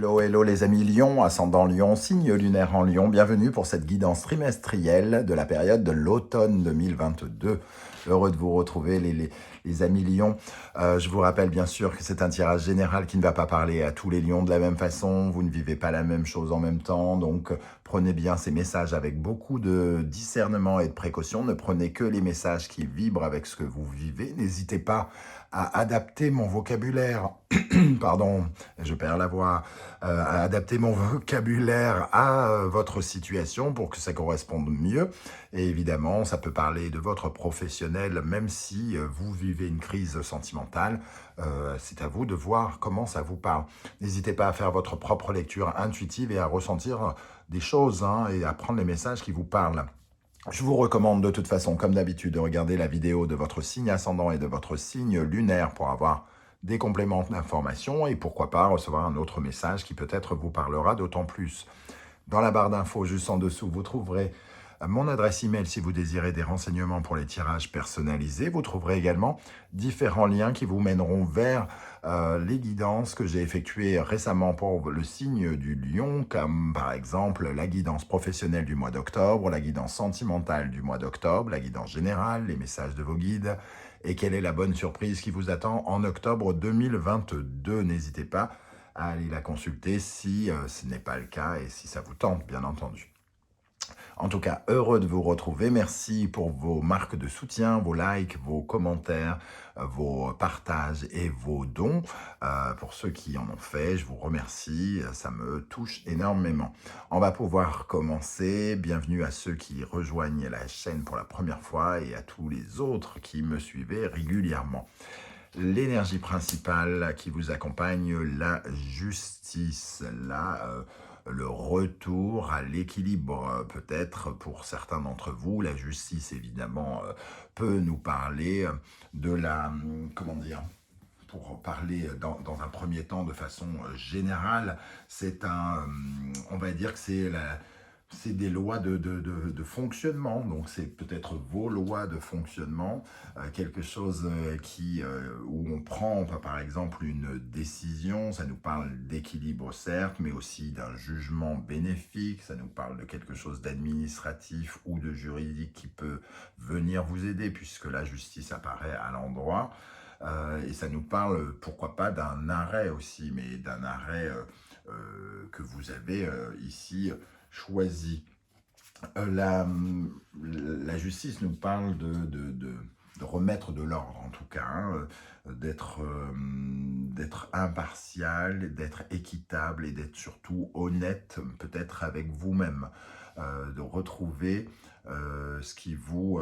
Hello, hello les amis Lion, ascendant Lion, signe lunaire en Lion, bienvenue pour cette guidance trimestrielle de la période de l'automne 2022. Heureux de vous retrouver les amis Lion. Je vous rappelle bien sûr que c'est un tirage général qui ne va pas parler à tous les Lions de la même façon, vous ne vivez pas la même chose en même temps, donc prenez bien ces messages avec beaucoup de discernement et de précaution, ne prenez que les messages qui vibrent avec ce que vous vivez, n'hésitez pas à adapter mon vocabulaire, pardon, je perds la voix, à adapter mon vocabulaire à votre situation pour que ça corresponde mieux. Et évidemment, ça peut parler de votre professionnel, même si vous vivez une crise sentimentale. C'est à vous de voir comment ça vous parle. N'hésitez pas à faire votre propre lecture intuitive et à ressentir des choses et à prendre les messages qui vous parlent. Je vous recommande de toute façon, comme d'habitude, de regarder la vidéo de votre signe ascendant et de votre signe lunaire pour avoir des compléments d'informations et pourquoi pas recevoir un autre message qui peut-être vous parlera d'autant plus. Dans la barre d'infos juste en dessous, vous trouverez mon adresse email si vous désirez des renseignements pour les tirages personnalisés. Vous trouverez également différents liens qui vous mèneront vers les guidances que j'ai effectuées récemment pour le signe du Lion, comme par exemple la guidance professionnelle du mois d'octobre, la guidance sentimentale du mois d'octobre, la guidance générale, les messages de vos guides, et quelle est la bonne surprise qui vous attend en octobre 2022. N'hésitez pas à aller la consulter si ce n'est pas le cas et si ça vous tente, bien entendu. En tout cas, heureux de vous retrouver. Merci pour vos marques de soutien, vos likes, vos commentaires, vos partages et vos dons. Pour ceux qui en ont fait, je vous remercie. Ça me touche énormément. On va pouvoir commencer. Bienvenue à ceux qui rejoignent la chaîne pour la première fois et à tous les autres qui me suivaient régulièrement. L'énergie principale qui vous accompagne, la justice, le retour à l'équilibre. Peut-être pour certains d'entre vous, la justice évidemment peut nous parler de la, comment dire, pour parler dans un premier temps de façon générale, c'est on va dire que c'est des lois de fonctionnement, donc c'est peut-être vos lois de fonctionnement, quelque chose où on prend par exemple une décision, ça nous parle d'équilibre certes, mais aussi d'un jugement bénéfique, ça nous parle de quelque chose d'administratif ou de juridique qui peut venir vous aider puisque la justice apparaît à l'endroit. Et ça nous parle, pourquoi pas, d'un arrêt aussi, mais d'un arrêt que vous avez ici choisi. La justice nous parle de remettre de l'ordre, en tout cas, d'être impartial, d'être équitable et d'être surtout honnête, peut-être avec vous-même, de retrouver ce qui vous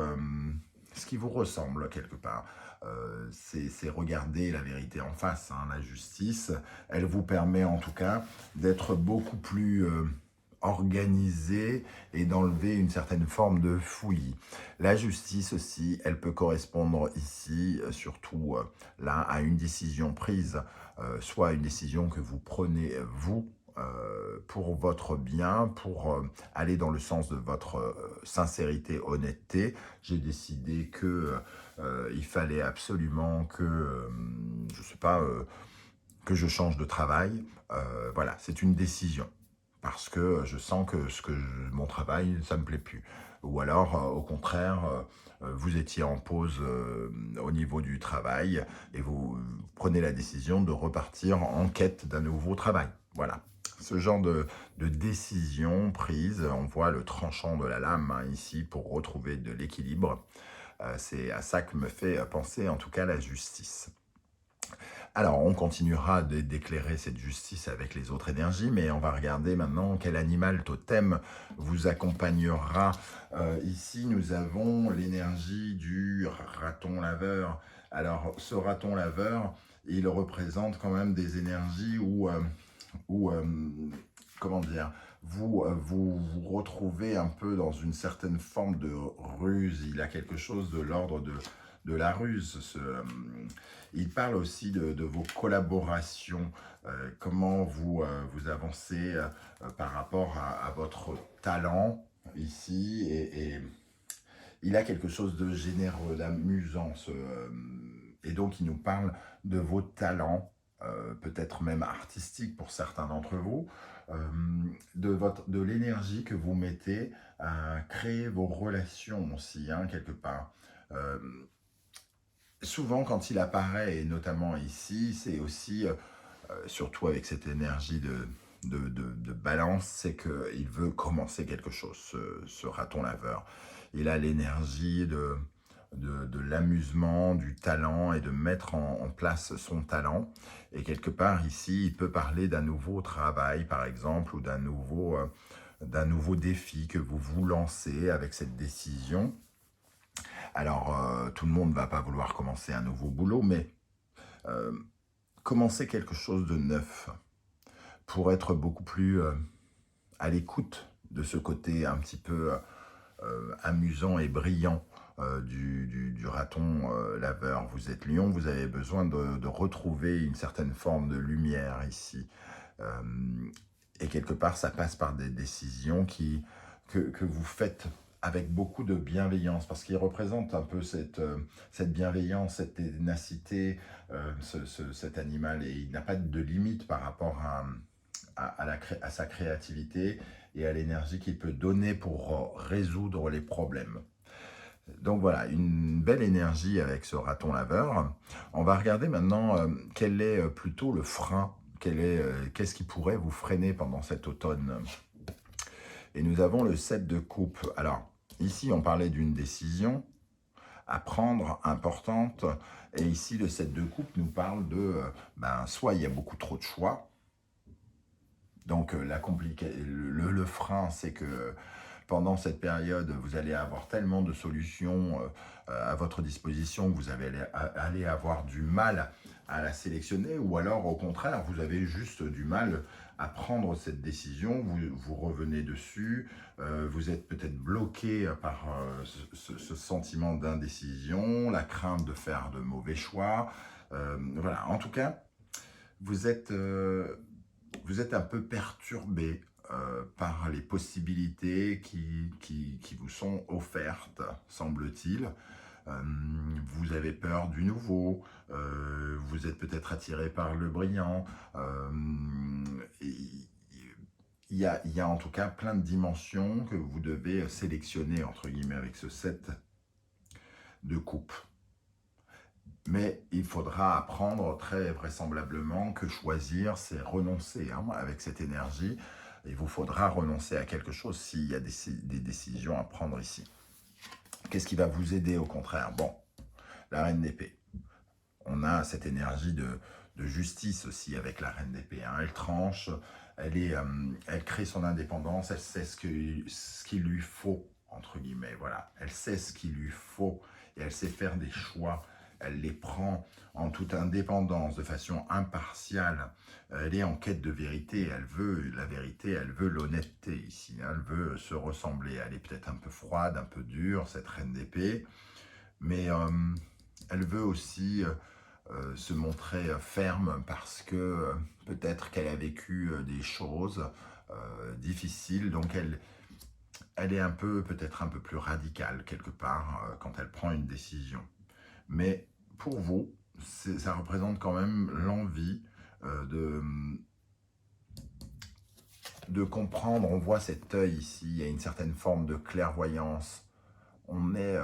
ressemble quelque part. C'est regarder la vérité en face. La justice, elle vous permet en tout cas d'être beaucoup plus organisé et d'enlever une certaine forme de fouillis. La justice aussi, elle peut correspondre ici, surtout là, à une décision prise, soit une décision que vous prenez vous, pour votre bien, pour aller dans le sens de votre sincérité, honnêteté. J'ai décidé que il fallait absolument que, je sais pas, que je change de travail. Voilà, c'est une décision. Parce que je sens que mon travail, ça ne me plaît plus. Ou alors, au contraire, vous étiez en pause au niveau du travail et vous prenez la décision de repartir en quête d'un nouveau travail. Voilà. Ce genre de décision prise, on voit le tranchant de la lame ici pour retrouver de l'équilibre. C'est à ça que me fait penser en tout cas la justice. Alors, on continuera d'éclairer cette justice avec les autres énergies, mais on va regarder maintenant quel animal totem vous accompagnera. Ici, nous avons l'énergie du raton laveur. Alors, ce raton laveur, il représente quand même des énergies où comment dire, vous retrouvez un peu dans une certaine forme de ruse. Il a quelque chose de l'ordre de la ruse. Il parle aussi de vos collaborations, comment vous avancez par rapport à votre talent ici. Et il a quelque chose de généreux, d'amusant. Et donc, il nous parle de vos talents peut-être même artistique pour certains d'entre vous, de l'énergie que vous mettez à créer vos relations aussi, hein, quelque part. Euh, Souvent, quand il apparaît, et notamment ici, c'est aussi, surtout avec cette énergie de balance, c'est qu'il veut commencer quelque chose, ce raton laveur. Il a l'énergie de l'amusement, du talent et de mettre en place son talent. Et quelque part ici, il peut parler d'un nouveau travail, par exemple, ou d'un nouveau défi que vous vous lancez avec cette décision. Alors, tout le monde ne va pas vouloir commencer un nouveau boulot, mais euh, commencer quelque chose de neuf pour être beaucoup plus à l'écoute de ce côté un petit peu amusant et brillant du raton laveur. Vous êtes lion, vous avez besoin de retrouver une certaine forme de lumière ici. Euh, et quelque part, ça passe par des décisions que vous faites avec beaucoup de bienveillance, parce qu'il représente un peu cette bienveillance, cette ténacité, cet animal, et il n'a pas de limite par rapport à sa créativité et à l'énergie qu'il peut donner pour résoudre les problèmes. Donc voilà, une belle énergie avec ce raton laveur. On va regarder maintenant quel est plutôt le frein, qu'est-ce qui pourrait vous freiner pendant cet automne. Et nous avons le 7 de coupe. Alors, ici, on parlait d'une décision à prendre, importante. Et ici, le 7 de coupe nous parle de, soit il y a beaucoup trop de choix. Donc, le frein, c'est que pendant cette période, vous allez avoir tellement de solutions à votre disposition que vous allez avoir du mal à la sélectionner, ou alors au contraire, vous avez juste du mal à prendre cette décision, vous revenez dessus, vous êtes peut-être bloqué par ce sentiment d'indécision, la crainte de faire de mauvais choix. Voilà, en tout cas, vous êtes un peu perturbé par les possibilités qui vous sont offertes, semble-t-il. Vous avez peur du nouveau, vous êtes peut-être attiré par le brillant. Il y a en tout cas plein de dimensions que vous devez sélectionner, entre guillemets, avec ce 7 de coupe. Mais il faudra apprendre très vraisemblablement que choisir, c'est renoncer, hein, avec cette énergie. Il vous faudra renoncer à quelque chose s'il y a des décisions à prendre ici. Qu'est-ce qui va vous aider au contraire? Bon, la reine d'épée. On a cette énergie de justice aussi avec la reine d'épée. Hein. Elle tranche, elle crée son indépendance, elle sait ce qu'il lui faut, entre guillemets. Voilà. Elle sait ce qu'il lui faut et elle sait faire des choix. Elle les prend en toute indépendance, de façon impartiale. Elle est en quête de vérité, elle veut la vérité, elle veut l'honnêteté ici. Hein. Elle veut se ressembler. Elle est peut-être un peu froide, un peu dure, cette reine d'épée, mais elle veut aussi se montrer ferme parce que peut-être qu'elle a vécu des choses difficiles, donc elle est peut-être un peu plus radicale quelque part quand elle prend une décision. Mais pour vous, ça représente quand même l'envie de comprendre. On voit cet œil ici, il y a une certaine forme de clairvoyance. On est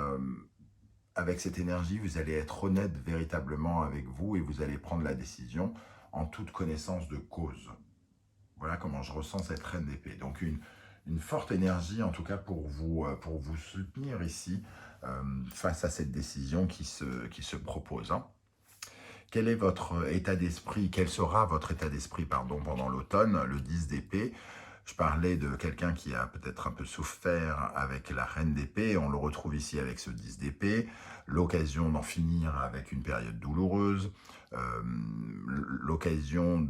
avec cette énergie, vous allez être honnête véritablement avec vous et vous allez prendre la décision en toute connaissance de cause. Voilà comment je ressens cette reine d'épée. Donc une forte énergie en tout cas pour vous soutenir ici face à cette décision qui se propose. Hein. Quel est votre état d'esprit? Quel sera votre état d'esprit pendant l'automne, le 10 d'épée? Je parlais de quelqu'un qui a peut-être un peu souffert avec la reine d'épée. On le retrouve ici avec ce 10 d'épée. L'occasion d'en finir avec une période douloureuse. L'occasion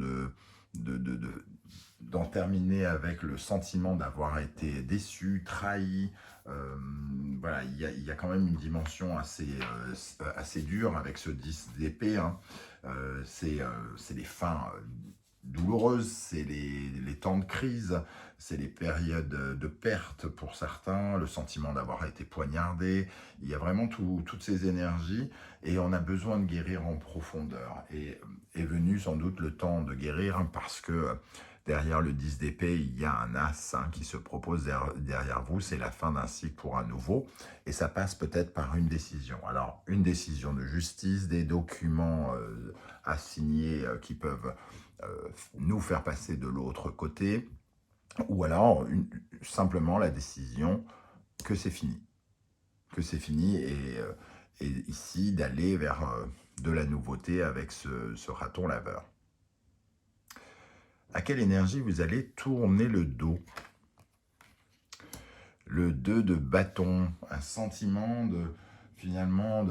d'en terminer avec le sentiment d'avoir été déçu, trahi. Voilà, il y a quand même une dimension assez dure avec ce 10 d'épée. Hein. C'est les fins douloureuses, c'est les temps de crise, c'est les périodes de perte pour certains, le sentiment d'avoir été poignardé. Il y a vraiment toutes ces énergies et on a besoin de guérir en profondeur. Et est venu sans doute le temps de guérir parce que derrière le 10 d'épée, il y a un as qui se propose derrière vous. C'est la fin d'un cycle pour un nouveau. Et ça passe peut-être par une décision. Alors, une décision de justice, des documents à signer qui peuvent nous faire passer de l'autre côté. Ou alors, simplement la décision que c'est fini. Que c'est fini et ici d'aller vers de la nouveauté avec ce raton laveur. À quelle énergie vous allez tourner le dos? Le 2 de bâton, un sentiment finalement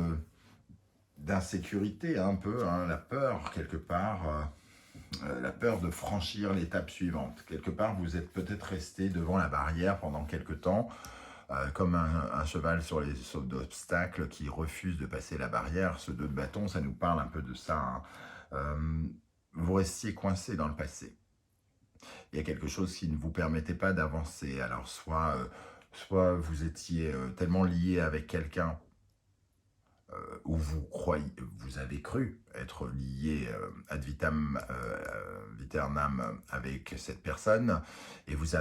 d'insécurité un peu, hein, la peur quelque part, la peur de franchir l'étape suivante. Quelque part, vous êtes peut-être resté devant la barrière pendant quelque temps, comme un cheval sur les sauts d'obstacles qui refuse de passer la barrière. Ce 2 de bâton, ça nous parle un peu de ça. Hein. Vous restiez coincé dans le passé. Il y a quelque chose qui ne vous permettait pas d'avancer. Alors, soit vous étiez tellement lié avec quelqu'un où vous avez cru être lié ad vitam aeternam avec cette personne, et vous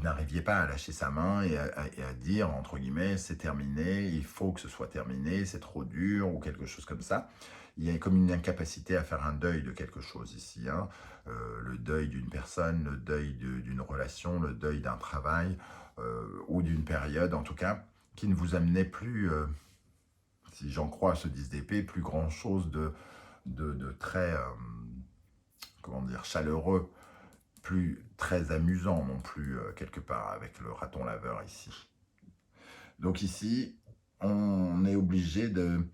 n'arriviez pas à lâcher sa main et à dire, entre guillemets, c'est terminé, il faut que ce soit terminé, c'est trop dur, ou quelque chose comme ça. Il y a comme une incapacité à faire un deuil de quelque chose ici. Hein. Le deuil d'une personne, le deuil d'une relation, le deuil d'un travail, ou d'une période, en tout cas, qui ne vous amenait plus... si j'en crois à ce 10 d'épée, plus grand chose de très, comment dire, chaleureux, plus très amusant non plus, quelque part, avec le raton laveur ici. Donc ici, on est obligé de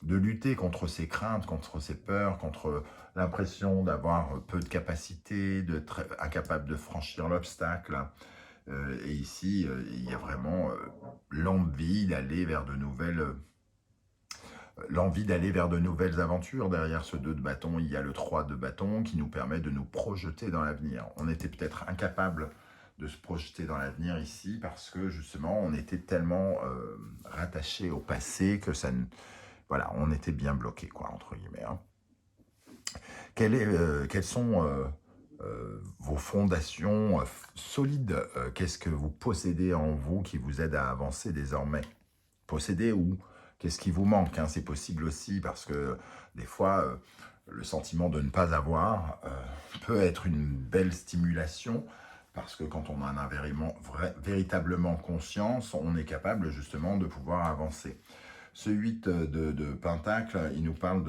lutter contre ces craintes, contre ces peurs, contre l'impression d'avoir peu de capacité, d'être incapable de franchir l'obstacle. Et ici, il y a vraiment l'envie d'aller vers de nouvelles... L'envie d'aller vers de nouvelles aventures. Derrière ce 2 de bâton, il y a le 3 de bâton qui nous permet de nous projeter dans l'avenir. On était peut-être incapable de se projeter dans l'avenir ici parce que justement, on était tellement rattaché au passé que ça... Voilà, on était bien bloqué, quoi, entre guillemets. Hein. Quelles sont vos fondations solides? Qu'est-ce que vous possédez en vous qui vous aide à avancer désormais? Posséder ou qu'est-ce qui vous manque, hein? C'est possible aussi parce que des fois, le sentiment de ne pas avoir peut être une belle stimulation parce que quand on en a véritablement conscience, on est capable justement de pouvoir avancer. Ce 8 de Pentacle, il nous parle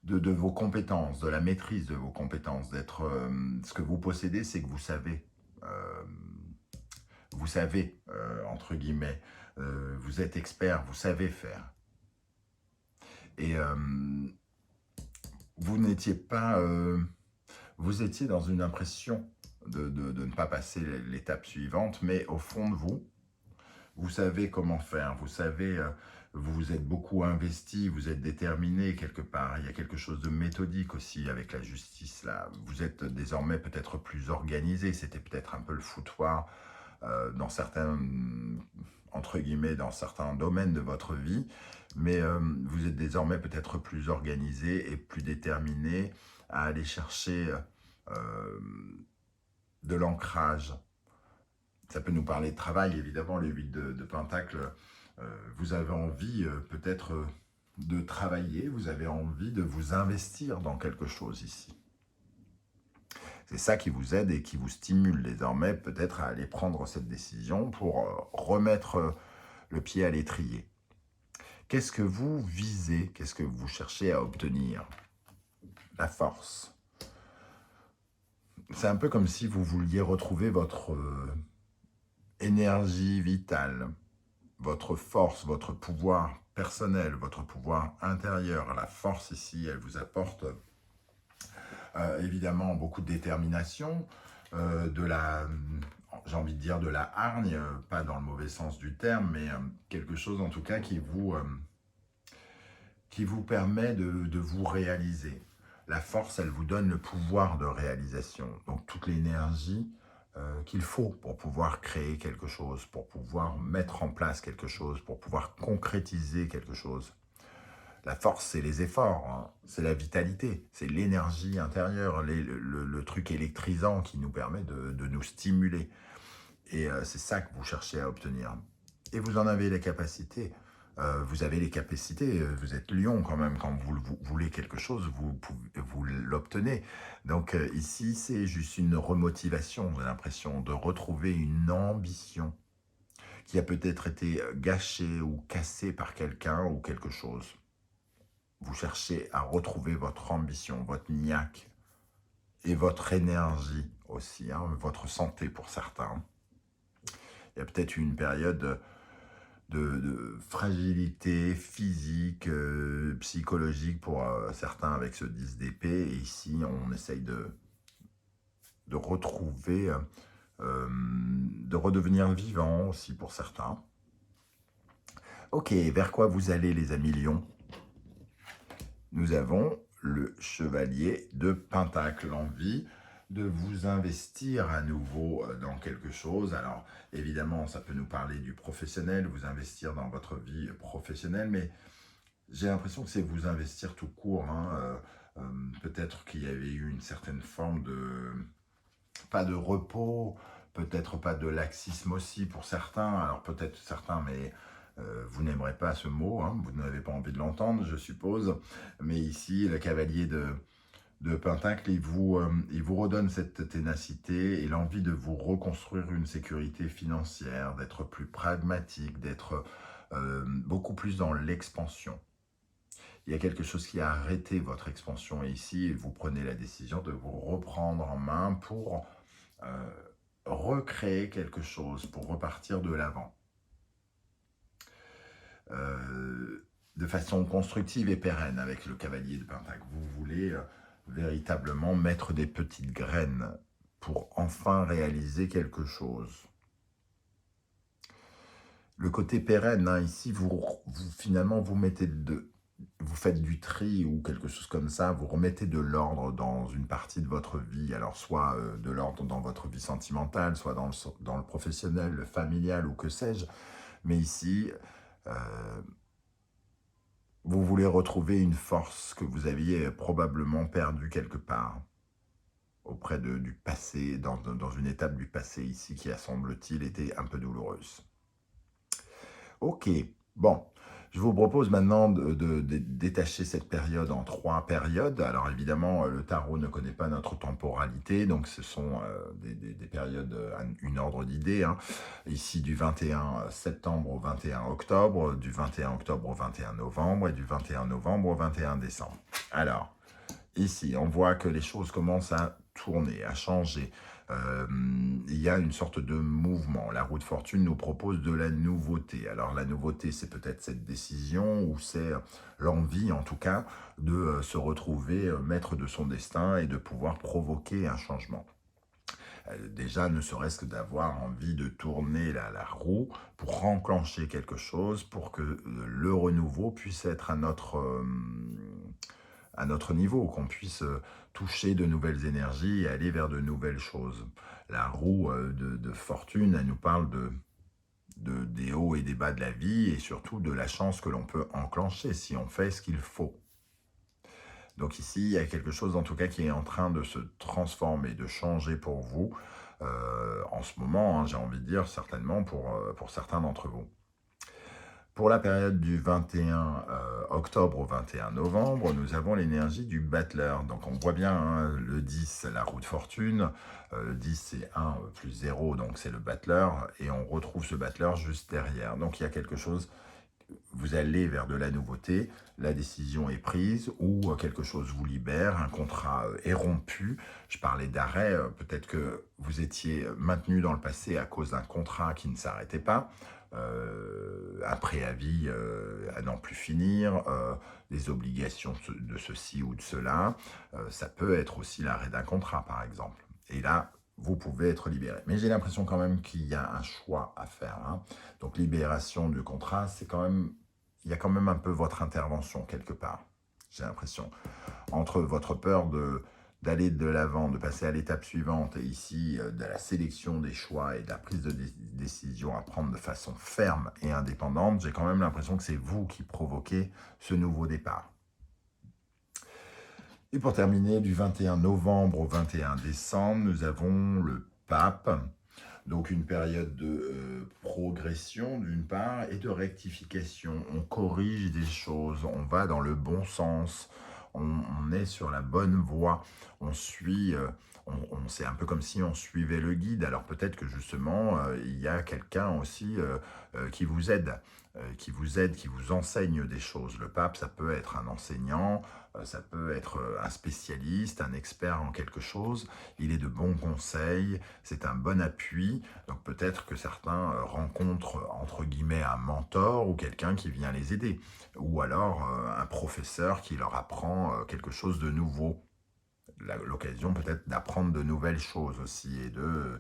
de vos compétences, de la maîtrise de vos compétences, d'être... ce que vous possédez, c'est que vous savez, entre guillemets, vous êtes expert, vous savez faire. Et vous n'étiez pas... vous étiez dans une impression de ne pas passer l'étape suivante, mais au fond de vous, vous savez comment faire, vous savez, vous vous êtes beaucoup investi, vous êtes déterminé quelque part. Il y a quelque chose de méthodique aussi avec la justice là. Vous êtes désormais peut-être plus organisé, c'était peut-être un peu le foutoir dans certains, entre guillemets, dans certains domaines de votre vie, mais vous êtes désormais peut-être plus organisé et plus déterminé à aller chercher de l'ancrage. Ça peut nous parler de travail, évidemment, le 8 de Pentacle. Vous avez envie peut-être de travailler, vous avez envie de vous investir dans quelque chose ici. C'est ça qui vous aide et qui vous stimule désormais peut-être à aller prendre cette décision pour remettre le pied à l'étrier. Qu'est-ce que vous visez? Qu'est-ce que vous cherchez à obtenir? La force. C'est un peu comme si vous vouliez retrouver votre... énergie vitale, votre force, votre pouvoir personnel, votre pouvoir intérieur. La force ici, elle vous apporte évidemment beaucoup de détermination, j'ai envie de dire de la hargne, pas dans le mauvais sens du terme, mais quelque chose en tout cas qui vous permet de vous réaliser. La force, elle vous donne le pouvoir de réalisation. Donc toute l'énergie qu'il faut pour pouvoir créer quelque chose, pour pouvoir mettre en place quelque chose, pour pouvoir concrétiser quelque chose. La force, c'est les efforts, hein. C'est la vitalité, c'est l'énergie intérieure, le truc électrisant qui nous permet de nous stimuler. Et c'est ça que vous cherchez à obtenir. Et vous en avez les capacités. Vous avez les capacités, vous êtes lion quand même, quand vous voulez quelque chose, vous l'obtenez. Donc ici, c'est juste une remotivation, j'ai l'impression, de retrouver une ambition qui a peut-être été gâchée ou cassée par quelqu'un ou quelque chose. Vous cherchez à retrouver votre ambition, votre niaque et votre énergie aussi, hein, votre santé pour certains. Il y a peut-être une période de fragilité physique, psychologique pour certains avec ce 10 d'épée. Et ici, on essaye de retrouver, de redevenir vivant aussi pour certains. Ok, vers quoi vous allez les amis lions? Nous avons le chevalier de Pentacle, l'envie de vous investir à nouveau dans quelque chose. Alors, évidemment, ça peut nous parler du professionnel, vous investir dans votre vie professionnelle, mais j'ai l'impression que c'est vous investir tout court, hein. Peut-être qu'il y avait eu une certaine forme de... pas de repos, peut-être pas de laxisme aussi pour certains, alors peut-être certains, mais... vous n'aimerez pas ce mot, hein, vous n'avez pas envie de l'entendre, je suppose. Mais ici, le cavalier de Pentacle, il vous redonne cette ténacité et l'envie de vous reconstruire une sécurité financière, d'être plus pragmatique, d'être beaucoup plus dans l'expansion. Il y a quelque chose qui a arrêté votre expansion et ici, vous prenez la décision de vous reprendre en main pour recréer quelque chose, pour repartir de l'avant. De façon constructive et pérenne avec le cavalier de Pentacle. Vous voulez véritablement mettre des petites graines pour enfin réaliser quelque Le côté pérenne, hein, ici, finalement, vous faites du tri ou quelque chose comme ça, vous remettez de l'ordre dans une partie de votre vie, alors soit de l'ordre dans votre vie sentimentale, soit dans le professionnel, le familial ou que sais-je, mais ici... vous voulez retrouver une force que vous aviez probablement perdue quelque part, auprès du passé, dans une étape du passé ici qui a, semble-t-il, été un peu douloureuse. Ok, bon, je vous propose maintenant de détacher cette période en 3 périodes. Alors évidemment, le tarot ne connaît pas notre temporalité, donc ce sont des périodes, une ordre d'idées, hein. Ici du 21 septembre au 21 octobre, du 21 octobre au 21 novembre et du 21 novembre au 21 décembre. Alors, ici, on voit que les choses commencent à tourner, à changer. Il y a une sorte de mouvement. La roue de fortune nous propose de la nouveauté. Alors la nouveauté, c'est peut-être cette décision ou c'est l'envie, en tout cas, de se retrouver maître de son destin et de pouvoir provoquer un changement. Déjà, ne serait-ce que d'avoir envie de tourner la roue pour enclencher quelque chose, pour que le renouveau puisse être à notre niveau, qu'on puisse toucher de nouvelles énergies et aller vers de nouvelles choses. La roue de fortune, elle nous parle des hauts et des bas de la vie et surtout de la chance que l'on peut enclencher si on fait ce qu'il faut. Donc ici, il y a quelque chose en tout cas qui est en train de se transformer, de changer pour vous en ce moment, hein, j'ai envie de dire certainement pour certains d'entre vous. Pour la période du 21 octobre au 21 novembre, nous avons l'énergie du battleur. Donc on voit bien, hein, le 10, la roue de fortune. Le 10, c'est 1 plus 0, donc c'est le battleur. Et on retrouve ce battleur juste derrière. Donc il y a quelque chose, vous allez vers de la nouveauté, la décision est prise ou quelque chose vous libère, un contrat est rompu. Je parlais d'arrêt, peut-être que vous étiez maintenu dans le passé à cause d'un contrat qui ne s'arrêtait pas. Un préavis à n'en plus finir, des obligations de ceci ou de cela. Ça peut être aussi l'arrêt d'un contrat, par exemple. Et là, vous pouvez être libéré. Mais j'ai l'impression quand même qu'il y a un choix à faire, hein. Donc, libération du contrat, c'est quand même... il y a quand même un peu votre intervention quelque part. j'ai l'impression. Entre votre peur d'aller de l'avant, de passer à l'étape suivante, et ici, de la sélection des choix et de la prise de décision à prendre de façon ferme et indépendante, j'ai quand même l'impression que c'est vous qui provoquez ce nouveau départ. Et pour terminer, du 21 novembre au 21 décembre, nous avons le pape. Donc une période de progression d'une part et de rectification. On corrige des choses, on va dans le bon sens, on est sur la bonne voie, on suit, c'est un peu comme si on suivait le guide. Alors peut-être que justement, il y a quelqu'un aussi qui vous aide, qui vous enseigne des choses. Le pape, ça peut être un enseignant, ça peut être un spécialiste, un expert en quelque chose. Il est de bons conseils, c'est un bon appui. Donc peut-être que certains rencontrent entre guillemets un mentor ou quelqu'un qui vient les aider. Ou alors un professeur qui leur apprend quelque chose de nouveau. L'occasion peut-être d'apprendre de nouvelles choses aussi et de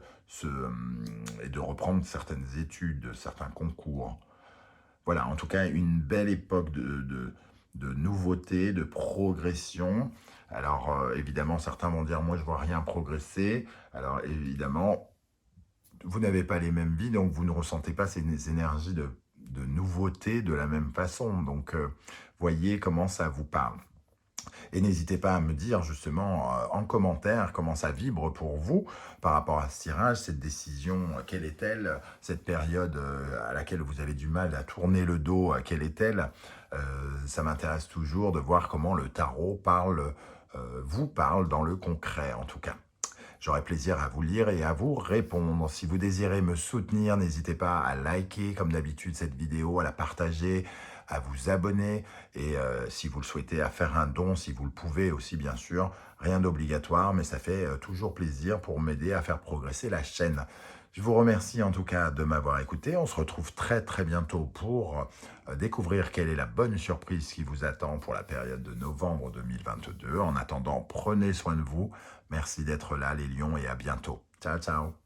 reprendre certaines études, certains concours. Voilà, en tout cas, une belle époque de nouveautés, de progression. Alors, évidemment, certains vont dire, moi, je ne vois rien progresser. Alors, évidemment, vous n'avez pas les mêmes vies, donc vous ne ressentez pas ces énergies de nouveauté de la même façon. Donc, voyez comment ça vous parle. Et n'hésitez pas à me dire justement en commentaire comment ça vibre pour vous par rapport à ce tirage, cette décision, quelle est-elle, cette période à laquelle vous avez du mal à tourner le dos, quelle est-elle. Ça m'intéresse toujours de voir comment le tarot vous parle dans le concret en tout cas. J'aurai plaisir à vous lire et à vous répondre. Si vous désirez me soutenir, n'hésitez pas à liker comme d'habitude cette vidéo, à la partager, à vous abonner et si vous le souhaitez à faire un don, si vous le pouvez aussi bien sûr, rien d'obligatoire mais ça fait toujours plaisir pour m'aider à faire progresser la chaîne. Je vous remercie en tout cas de m'avoir écouté. On se retrouve très très bientôt pour découvrir quelle est la bonne surprise qui vous attend pour la période de novembre 2022. En attendant, prenez soin de vous. Merci d'être là les lions et à bientôt. Ciao ciao.